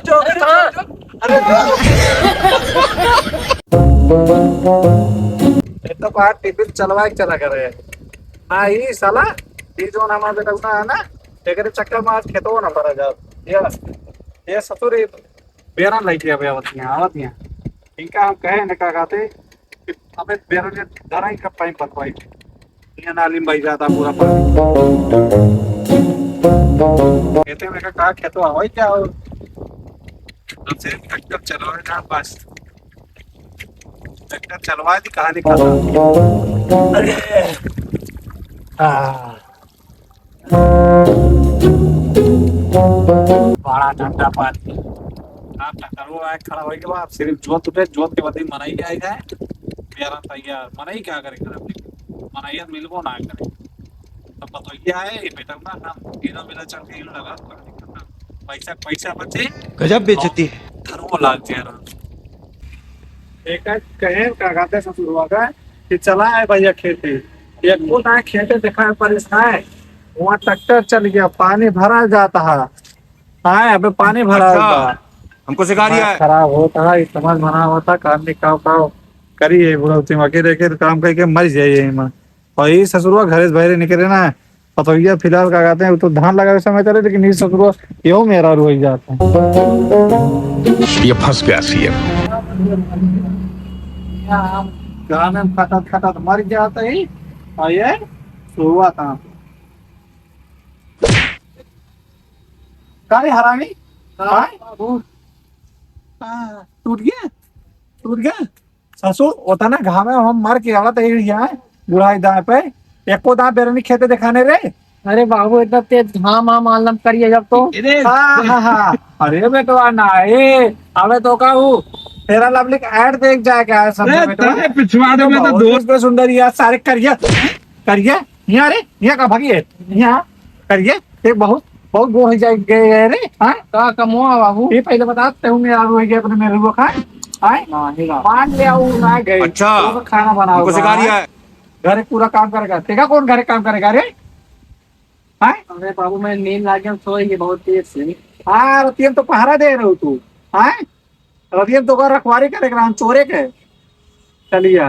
जो अरे ये तो बाहर टिफिन चलवा के चला करे ना ही साला ये जो ना हमारे बेटा है ना तेरे चक्कर में आज खेतो ना पड़ा जा ये ससुर बेरा लाइक है आवत यहाँ इनका हम कहे ना का कहते कि हमें बेरा ने धरा ही कब पाइप पतवाई ये नाली में जाता पूरा पानी कहते हैं का खेतो हवाई क्या हो अब से ट्रैक्टर चलाओ ना बस ट्रैक्टर चलवा दी कहानी खत्म अरे बड़ा ठंडा पानी आप ट्रैक्टर वो आए खड़ा होके बाद सिर्फ जोत उठे जोत के बाद ही मनाई क्या है प्यारा तैयार मनाई क्या करे मनाई मिलबो ना करे तो पता क्या है बेटा ना हम इनो मिला चल के इनो लगा पैसा पैसा बचे गजब बेइज्जती है धर्मो लाग जाए एक कहे का गाते ससुर हुआ का कि चला है भैया खेते एक को ना खेते देखा परेशान है वहाँ ट्रैक्टर चल गया पानी भरा जाता है हाँ अबे पानी भरा हुआ हमको सिखा दिया है खराब होता है समझ मना होता काम नहीं काव करिए बुढ़ौती में अकेले के काम करके मर जाइए माँ और ये ससुरवा घर से बाहर निकले ना पतोहिया फिलहाल का कहते हैं तो धान लगा समय चले लेकिन ये ससुरवा यो मेरा रोई जाता है ये फंस गया सीएम गाँव में खटत खटत मर जाता ही और ये शुरुआत काहे हरामी टूट गया ससुर होता ना घाव में हम मर के आवत है बुढ़ाई दाए पे एको दाए बेरनी खेते दिखाने रे अरे बाबू इतना तेज घाम मालूम करिए जब तो हाँ अरे बेटवा ना अबे तो कहू तेरा लवली ऐड देख जाए क्या पिछवाड़े में तो दोस्त पे सुंदर यार सारे करिए करिए यहाँ रे यहाँ का भागिए यहाँ करिए एक बहुत बहुत वो हो जाए रे हाँ का कमुआ बाबू ये पहले बताते हूँ मेरा हो गया अपने मेरे को खाए आए मान ले आऊ ना गए अच्छा तो खाना बनाओ हमको सिखा दिया है घर पूरा काम करेगा देखा कौन घर काम करेगा रे हाँ अरे बाबू मैं नींद लागे हम सोएंगे बहुत तेज से हाँ रतियन तो पहरा दे रहे हो तू हाँ रतियन तो कर रखवारी करेगा हम चोरे के चलिए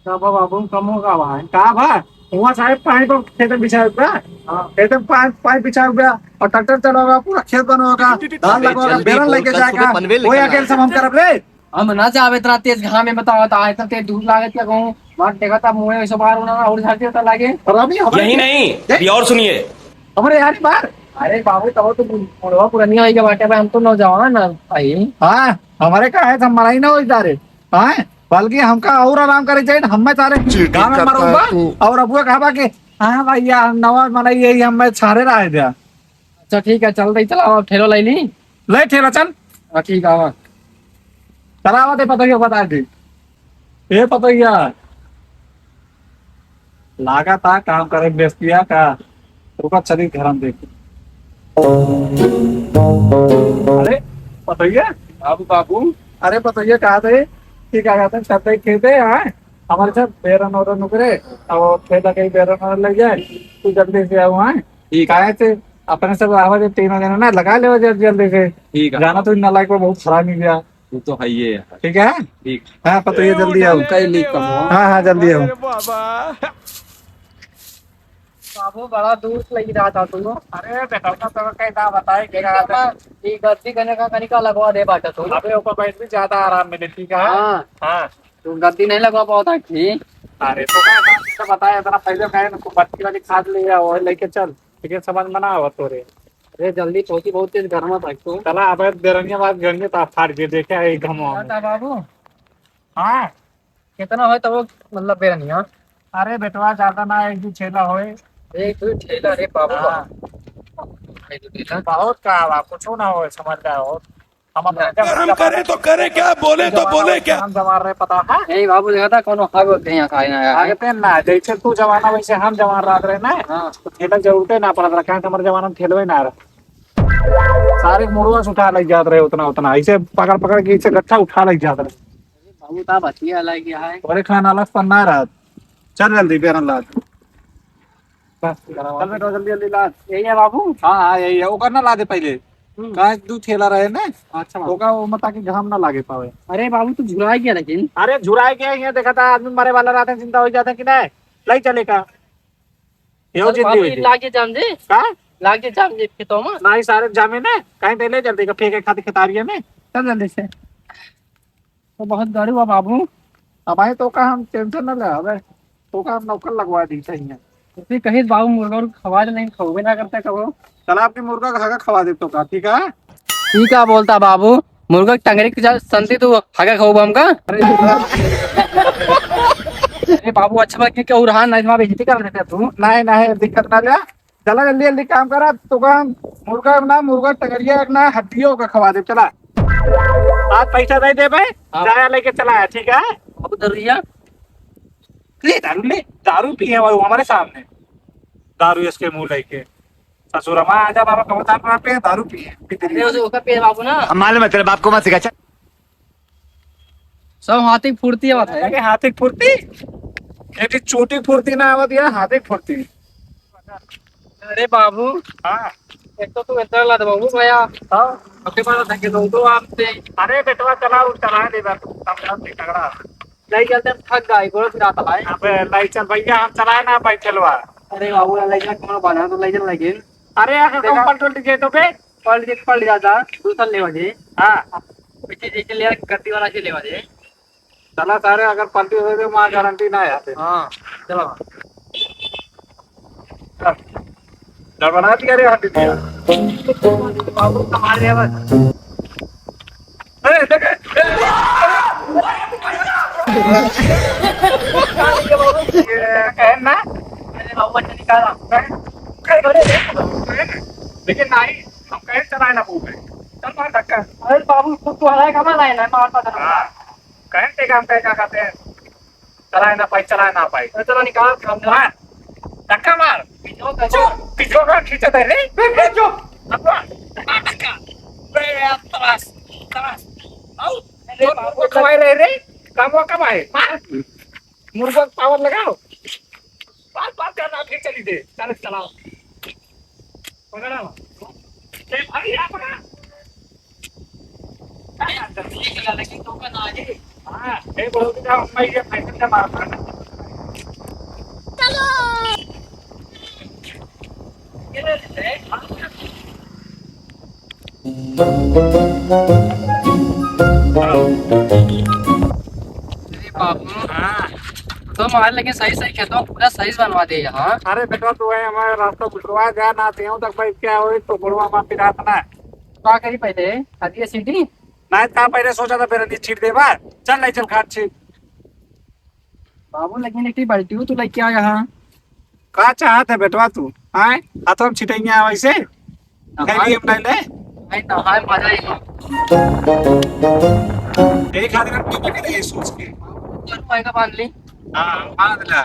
बाबू कम होगा वहाँ कहा भा वहाँ साहब पानी पर खेत में बिछा हुआ खेत में पानी बिछा हुआ और ट्रैक्टर चलाओगा पूरा खेत बनोगा धान लगवागा बेरन लेके जाएगा वही अकेले सब हम करब रे हम ना चाहे इतना तेज घाम में बताओ था इतना तेज धूप लागत क्या कहूँ वहाँ देखा था मुँह ऐसा बाहर होना और झाड़ती होता लागे यही नहीं अभी और सुनिए हमारे यार बाहर अरे बाबू तब तो बुढ़वा पुरानी होगी बाटे पे हम तो नौजवान ना भाई हाँ हमारे का है हम मराई ना हो तारे हाँ बल्कि हमका और आराम करे चाहिए हम मैं तारे गाँव में मरूंगा और अबुआ कहा कि हाँ भैया हम नवा मनाई यही हम मैं छारे रहे थे अच्छा ठीक है चल रही चला ठेलो लाई ली ले ठेला चल ठीक है चलावा दे पतोहिया बता दे ये पतोहिया लागा था काम करे बेस्तिया का रुका चली घर हम देख अरे पतोहिया बाबू बाबू अरे पतोहिया कहा थे ठीक आ जाते छते खेते हैं हमारे साथ बेरन और नुकरे और खेता कहीं बेरन और लग जाए तू जल्दी से आओ हैं ठीक है से अपने सब आवाज तीनों जने ना लगा ले जल्दी से ठीक है जाना तो इन लाइक बहुत खराब नहीं गया वो तो है ये ठीक है ठीक हाँ पतोहिया जल्दी आओ कई लीक कम हाँ हाँ जल्दी आओ बाबू बड़ा दूर से लग रहा था तुम अरे बेटा तो कैसा बताए ये गद्दी करने का कनिका लगवा दे बाटा तू अबे ऊपर बैठ भी ज्यादा आराम मिले ठीक है हाँ हाँ तू गद्दी नहीं लगवा पाता ठीक अरे तो क्या बताया इतना पहले कहे ना बत्ती वाली खाद ले आओ और लेके चल ठीक है समझ मना हुआ तोरे अरे जल्दी पहुंची बहुत तेज गर्मा था तू चला अबे बेरंगे बात गंगे तो फाड़ के देखे एक घमो बाबू हाँ कितना हो तो वो मतलब बेरनिया अरे बेटवा ज्यादा ना एक भी छेला होए एक तो ठेला रे बाबू बहुत का कुछ ना हो समझ रहा हो हम अपने हम करे तो करे क्या बोले तो बोले क्या हम जमा रहे पता है नहीं बाबू देखा था कौन हाग होते हैं यहाँ खाना आगे पे ना जैसे तू जमाना वैसे हम जवान रात रहे ना हाँ तो ठेला जरूरत ना पड़ा था क्या हमारे जमाना में ठेलवे ना रहा सारे मुड़ुआ से उठा लग जाते रहे उतना उतना ऐसे पकड़ पकड़ के इसे गट्ठा उठा लग जाते रहे बाबू ता बचिया अलग क्या है और खाना अलग पन्ना रहा चल जल्दी बेरन लाद चल बेटा जल्दी जल्दी लाद यही है बाबू हाँ हाँ यही है वो करना ला दे पहले का दूध ठेला रहे ना अच्छा बाबू। होगा वो मत कि घाम ना लागे पावे। अरे बाबू तू झुरा गया लेकिन। अरे झुराए क्या यहाँ देखा था आदमी मरे वाला रहते चिंता हो जाता कि नहीं लई चले का यो अरे जिंदगी बाबू, हुई ये थी। लागे जाम जे का लागे जाम जे खेतों में। नहीं सारे जामे ने कहीं पहले जल्दी का फेंके खाती खतारिया में चल जल्दी से। तो बहुत डर हुआ बाबू। अब आए तो का हम टेंशन न ले अबे तो का हम नौकर लगवा दी चाहिए। उसने कही बाबू मुर्गा और खवा नहीं खवे ना करता कबो। चला अपनी मुर्गा खागा खवा दे तो का ठीक है। ठीक है बोलता बाबू मुर्गा टंगरी के साथ संती तू हागा खाऊ हमका। अरे बाबू अच्छा बात क्या हो रहा नहीं तुम्हारा बेइज्जती कर देता तू। नहीं नहीं दिक्कत ना ले चला जल्दी जल्दी काम करा तो का मुर्गा टगरिया ना हड्डियों का खवा दे चला। आज पैसा दे दे भाई हाँ। जाया लेके चला है ठीक है। बाबू दरिया ले दारू पिए वो हमारे सामने दारू इसके मुंह लेके ससुर अम्मा आजा बाबा कबूतर मार पे दारू पिए अरे उसका पेड़ बाबू ना हम मालूम है तेरे बाप को मत सिखा। सब हाथी फुर्ती है बात है। लगे हाथी फुर्ती एक चोटी फुर्ती ना आवत या हाथी फुर्ती। अरे बाबू हाँ एक तो तू इतना लद बाबू भैया हाँ अपने पास धक्के दो आपसे अरे बेटवा चला दे बा तू समझा तगड़ा नहीं चलते हम थक गए गोड़ फिर आता है। अबे लाई चल भैया हम चलाए ना भाई चलवा। अरे बाबू ले जा कौन बना तो ले जा लेकिन अरे यार कम कंट्रोल दीजिए तो बे पढ़ जाता दूसरा ले बजे हाँ पीछे जैसे ले गद्दी वाला से ले बजे। चला सारे अगर पलटी हो तो वहाँ गारंटी ना आते। हाँ चलो गड़बड़ा दिया रे हड्डी दिया। बाबू कमा रहे हैं बस। अरे देखे ये ना अरे बाबू अच्छा निकाला। लेकिन नहीं हम कहीं चलाए ना पूरे चल मार धक्का। अरे बाबू खुद तो हराए कमा लाए ना मार पाता ना। हाँ कहीं ते काम कहीं क्या खाते हैं चलाए ना पाई चलो निकाल काम मार धक्का मार पिछो का खींचते रे पिछो अपना धक्का बे तरास तरास आओ मुर्गा खवाए रे काम कब आए मार मुर्गा पावर लगाओ बात करना फिर चली दे चलाओ पकड़ा ए भाई आ पकड़ा लेकिन तो का ना जी। हाँ ए बोल के जाओ मैं ये फाइनल से मारता अरे बाबू हाँ तो हमारे लेकिन सही सही खेतों में पूरा सही बनवा दे यहाँ। अरे बेटा तू है हमारे रास्ता गुजरवा जा ना आते तक भाई क्या हो तो बुढ़वा मार पिरात ना क्या करी पहले खाती सीटी। नहीं था पहले सोचा था फिर छीट दे बार चल नहीं चल खाट छीट बाबू लेकिन एक बाल्टी हो तू लेके आ यहाँ। का चाहत है बेटवा तू आए हाथों में छिटेंगे वैसे नहीं हम नहीं ले नहीं नहाए मजा ही एक हाथ में पकड़ के सोच के नहीं का बांध ली। हाँ बांध ला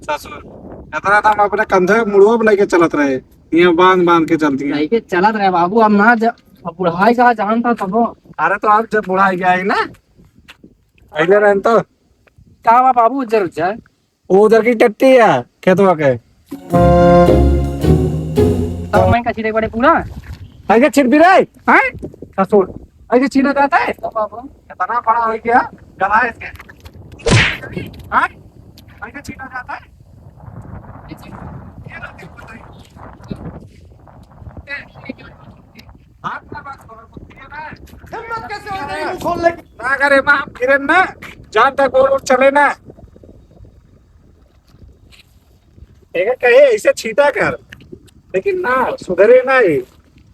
ससुर इतना था हम अपने कंधे मुड़ो लेके चलत रहे ये बांध के चलती है। नहीं के चलत रहे बाबू अब ना बुढ़ाई का जानता तब। अरे तो आप जब बुढ़ा गया है ना पहले रहन तो क्या हुआ बाबू उज्जर उज्जर वो उधर की टट्टी है खेतवा के तब मैं का छिड़े पड़े पूरा। ऐसे छिट भी रहे हैं ससुर ऐसे छीना जाता है तो बाबू कितना बड़ा हो गया गला है इसके हाँ ऐसे छीना जाता है ये ना देखो हाथ ना बात करो हिम्मत कैसे होती है खोल ले ना करे मां फिर ना जान तक बोल चले ना एक कहे ऐसे छीटा कर लेकिन ना सुधरे ना ही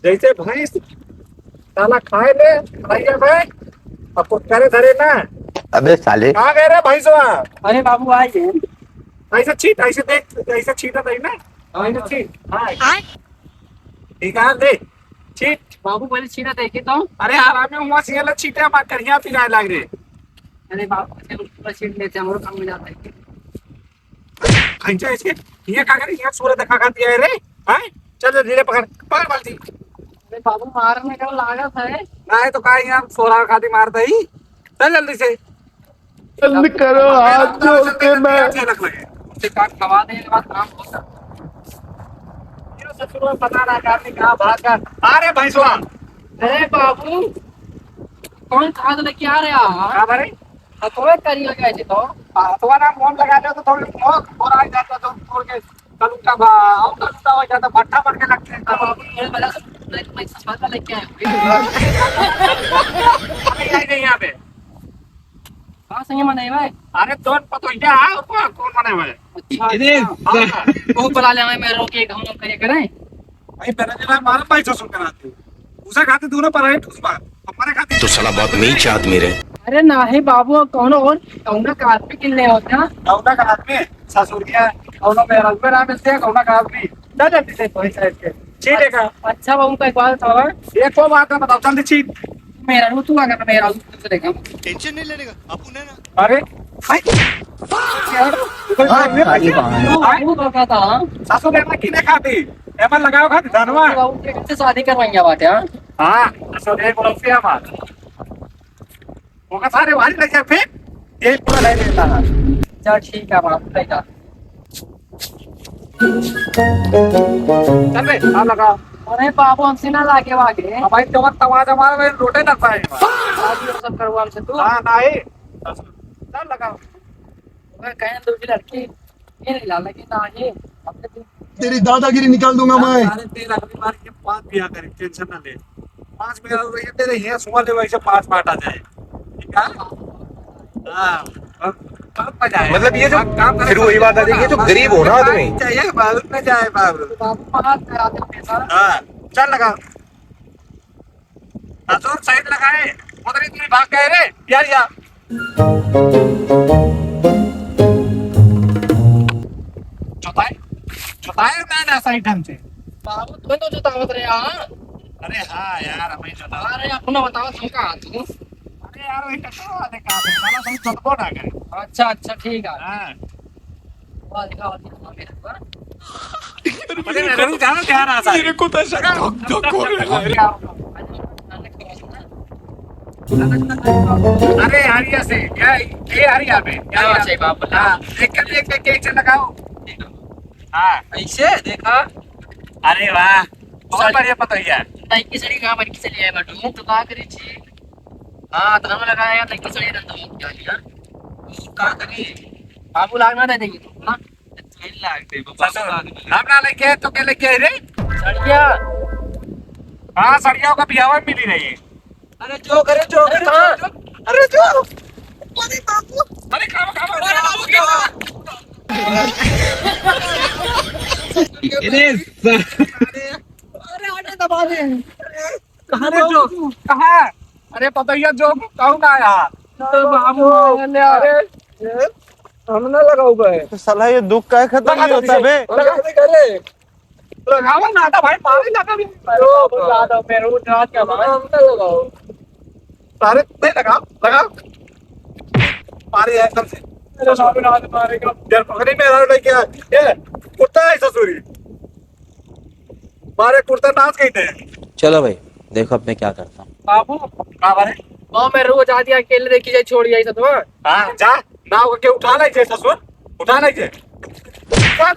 जैसे भैंस साला खाए ले भैया भाई अब कुत्ते धरे ना अबे साले कहाँ गए रे भैंसवा अरे बाबू आइए ऐसे छीट ऐसे देख ऐसे छीटा था ना ऐसे छीट हाँ ठीक है दे छीट बाबू पहले छीना देखे तो। अरे आराम में हुआ सियाला छीटे मार करिया पिराए लग रे अरे बाबू चलो पूरा छीट लेते हैं हमारा काम हो जाता है। खंचा ऐसे ये का करे ये सूरत देखा खाती है रे हैं चल धीरे पकड़ पकड़ बाल्टी अरे बाबू मारने का लागत है। ना तो का यहाँ सोरा खाती मारता ही चल जल्दी से जल्दी करो हाथ जोड़ के मैं उससे का खवा देने के बाद काम होता। पता ना आपने कहा भाग कर अरे भैंसवा अरे बाबू कौन खाद लेके आ रहा हाँ भाई तुम्हें करी लगा ऐसे तो तुम्हारा फोन लगा दो तो थोड़ी और आ जाता तो छोड़ के कलूटा कलूटा हो जाता भट्टा बन के लगते हैं बाबू मेरे वाला मैं सस्ता लेके आया नहीं यहाँ पे हाँ सही मनाई भाई अरे तो पता क्या कौन बने हुए वो बुला ले मैं रोके हम लोग करे करें भाई मेरा जिला हमारा पैसा सुन कर आते उसे खाते दोनों पर है हमारे खाते तो साला बहुत नीच आदमी रहे। अरे नाही बाबू कौन और कौन का आदमी किन्ने होते हैं कौना का आदमी ससुरिया कौना मेरा मेरा मिलते हैं कौना का आदमी ना जाती से कोई साइड के चीटे का अच्छा बाबू का एक बात बताओ एक को बात है बताओ जल्दी चीट मेरा रू तू आकर मेरा रू तू देखा टेंशन नहीं लेने का अपन है ना। अरे भाई बाबू का था ससुर एमा किने खाती एमा लगाओ खाती जानवा बाबू के से शादी करवाएंगे बात है हां ससुर एक रुपया मार वो सारे वाली लग जाए फिर एक पूरा ले लेता है चल ठीक है बाबू ले जा चल बे आ लगा अरे बाबू हमसे ना लागे वागे अब भाई चमक तमाजा मार में रोटे ना पाए शादी सब करवा हमसे तू हां नहीं चल लगाओ मैं कहें दूसरी लड़की ये नहीं लाला कि ना ये अपने तेरी दादागिरी निकाल दूंगा मैं। सारे 13 अगली बार के 5 बिया करे टेंशन ना ले 5 बिया ये तेरे ये सुबह ले वैसे 5 बांटा जाए ठीक है हां काम मजा आए मतलब ये जो फिर वही बात आ जाएगी जो गरीब हो ना आदमी चाहिए बाबू में जाए बाबू बाबू बात करा दे पैसा हां चल लगा ससुर साइड लगाए उधर इतनी भाग गए रे यार या चौथाई मैंने साइड ढंग से बाबू तू तो जुतावत रे हां अरे हाँ यार हमें चौथा अरे अपना बताओ तुम कहां तू अरे यार वही टक्कर वाले काम है साला सब चटको ना करे अच्छा अच्छा ठीक है हां वाह दिखाओ मेरे अरे मेरे को जाना ध्यान आता है मेरे को तो ऐसा धक धक हो रहा है। अरे हरिया से क्या ये हरिया पे क्या चाहिए बाप हां एक से लगाओ हां ऐसे देखा अरे वाह बहुत बढ़िया पता है यार नहीं की सड़ी कहां बन की चली आए बाटू तो का करी छी हां तो हम लगाया नहीं की सड़ी रंग क्या लिया का करी बाबू लागना दे देंगे तुम ना तेल लाग दे ससुर हम ना लेके तो क्या लेके आए रे सड़िया हां सड़ियाओं का बियाह में मिली नहीं अरे जो करे अरे जो अरे बाबू अरे खाओ अरे बाबू क्या अरे आने दबा दे कहां रे जो कहां अरे पतैया जो कौन आया तो बाबू अरे हमने लगाऊ गए तो साला ये दुख का खत्म नहीं होता बे। लगा दे करे लगाओ ना तो भाई पानी लगा भी ज्यादा पैर उठ रात का भाई हमने लगाओ सारे नहीं लगाओ पानी है एकदम से अरे बाबू रात मारेगा यार पकड़ी में रहा क्या ये कुर्ता है ससुरी मारे कुर्ता नाच गई थे चलो भाई देखो अब मैं क्या करता हूँ। बाबू हां बारे मां मैं रोज आती अकेले देखी जाए छोड़ आई सब हां जा नाव के उठा नहीं जे ससुर उठा नहीं जे उठा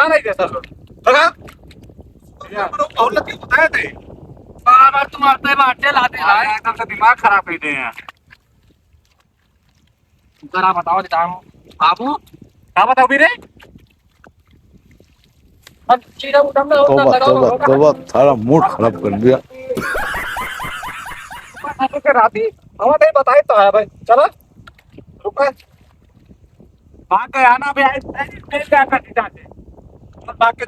नहीं जे ससुर लगा यार और लगे बताए थे बार तुम आते बाटे लाते यार एकदम से दिमाग खराब कर दे यार करा बताओ दाम बाबू क्या बताओ भी रे अब चीरा उठम ना तोबा तोबा तोबा सारा मूड खराब कर दिया। के राती हवा नहीं बताए तो है भाई चलो रुको भाग गया ना भी आए क्या करती जाते और भाग के